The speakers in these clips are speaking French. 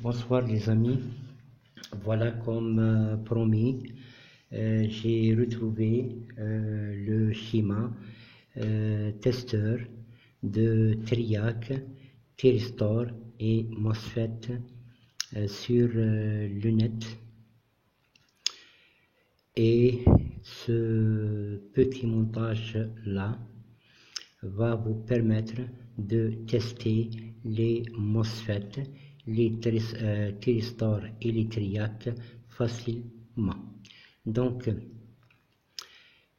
Bonsoir les amis, voilà comme promis, j'ai retrouvé le schéma testeur de Triac, Thyristor et MOSFET sur le net. Et ce petit montage là va vous permettre de tester les MOSFET, les Thyristor et les Triac facilement. Donc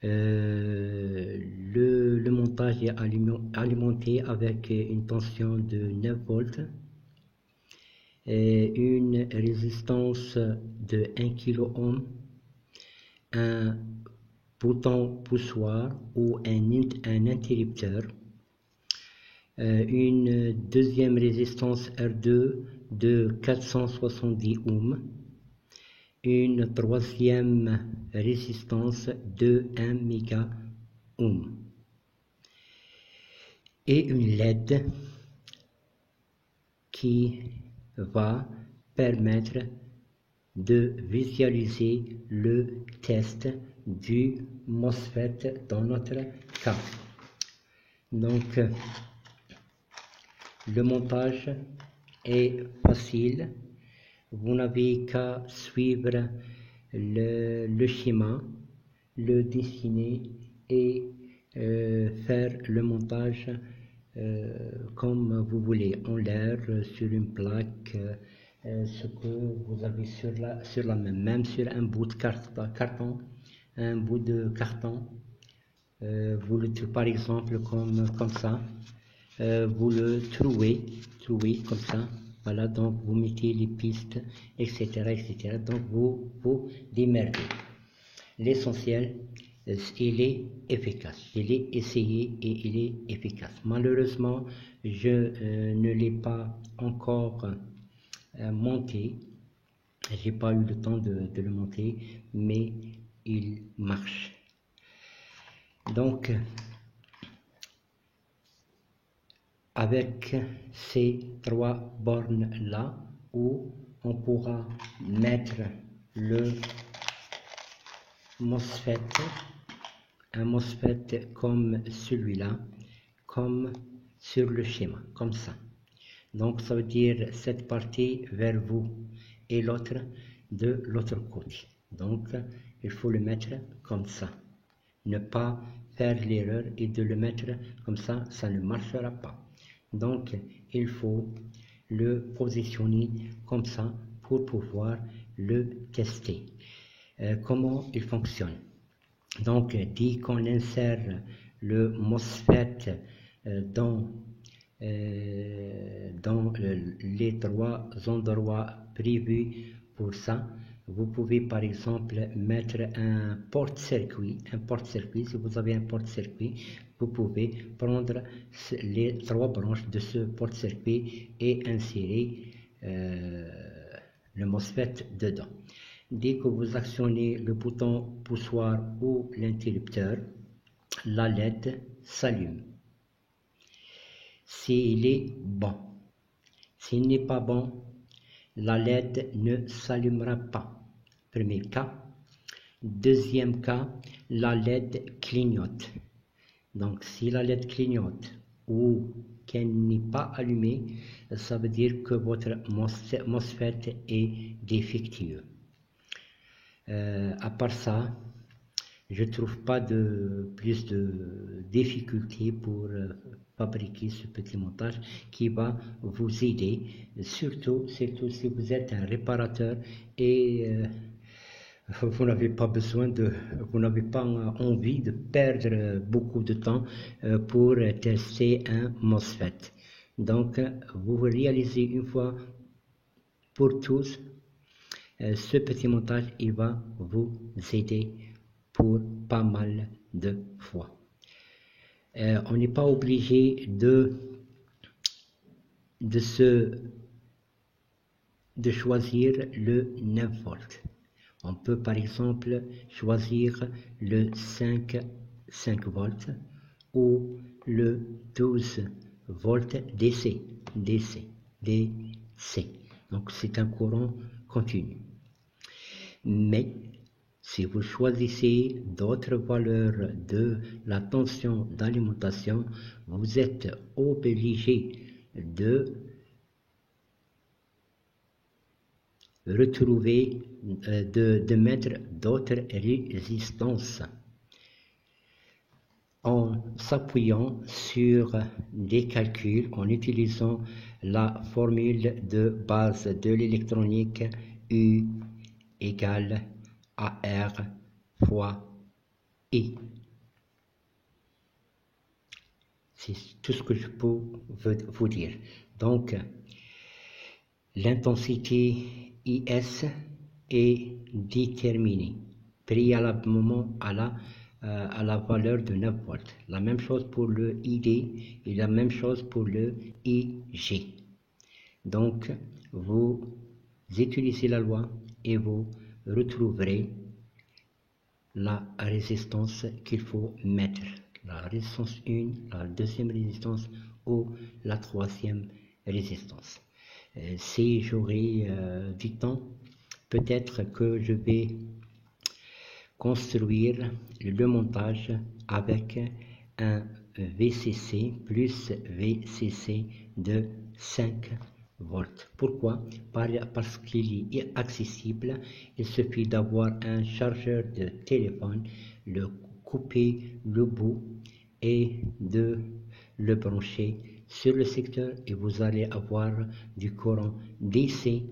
le montage est alimenté avec une tension de 9 volts et une résistance de 1 kΩ, un bouton poussoir ou un interrupteur, une deuxième résistance R2 de 470 ohms, une troisième résistance de 1 mégaohm et une LED qui va permettre de visualiser le test du MOSFET dans notre cas. Donc le montage est facile, vous n'avez qu'à suivre le schéma, le dessiner et faire le montage comme vous voulez, en l'air, sur une plaque, ce que vous avez sur la main, même sur un bout de carton, vous le trouvez par exemple comme ça, vous le trouez comme ça, voilà, donc vous mettez les pistes, etc., donc vous démerdez. L'essentiel, il est efficace. Je l'ai essayé et il est efficace. Malheureusement, je ne l'ai pas encore monté. J'ai pas eu le temps de le monter, mais il marche. Donc, avec ces trois bornes là, où on pourra mettre le MOSFET, un MOSFET comme celui-là, comme sur le schéma, comme ça. Donc ça veut dire cette partie vers vous et l'autre de l'autre côté. Donc il faut le mettre comme ça. Ne pas faire l'erreur et de le mettre comme ça, ça ne marchera pas. Donc il faut le positionner comme ça pour pouvoir le tester. Comment il fonctionne? Donc dès qu'on insère le MOSFET dans les trois endroits prévus pour ça, vous pouvez par exemple mettre un porte-circuit. Si vous avez un porte-circuit, vous pouvez prendre les trois branches de ce porte-circuit et insérer le MOSFET dedans. Dès que vous actionnez le bouton poussoir ou l'interrupteur, la LED s'allume. S'il est bon. S'il n'est pas bon, la LED ne s'allumera pas. Premier cas. Deuxième cas, la LED clignote. Donc si la LED clignote ou qu'elle n'est pas allumée, ça veut dire que votre MOSFET est défectueux. À part ça, je ne trouve pas plus de difficultés pour fabriquer ce petit montage qui va vous aider, surtout si vous êtes un réparateur et vous n'avez pas envie de perdre beaucoup de temps pour tester un MOSFET. Donc, vous réalisez une fois pour tous ce petit montage, il va vous aider pour pas mal de fois. On n'est pas obligé de choisir le 9 volts. On peut par exemple choisir le 5 volts ou le 12 volts DC. Donc c'est un courant continu. Mais si vous choisissez d'autres valeurs de la tension d'alimentation, vous êtes obligé de retrouver, de mettre d'autres résistances en s'appuyant sur des calculs, en utilisant la formule de base de l'électronique U égale AR fois I. C'est tout ce que je peux vous dire. Donc, l'intensité IS est déterminée préalablement à la valeur de 9 volts. La même chose pour le ID et la même chose pour le IG. Donc, vous utilisez la loi et vous retrouverez la résistance qu'il faut mettre. La résistance 1, la deuxième résistance ou la troisième résistance. Si j'aurai du temps, peut-être que je vais construire le montage avec un VCC plus VCC de 5 volts. Pourquoi? Parce qu'il est accessible. Il suffit d'avoir un chargeur de téléphone, le couper le bout et de le brancher sur le secteur et vous allez avoir du courant DC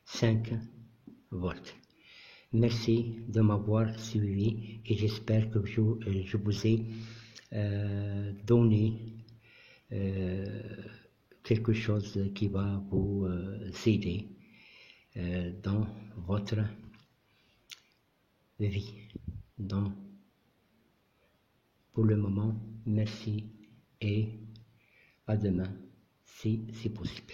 5 volts. Merci de m'avoir suivi et j'espère que je vous ai donné quelque chose qui va vous aider dans votre vie. Donc, pour le moment, merci et à demain si c'est possible.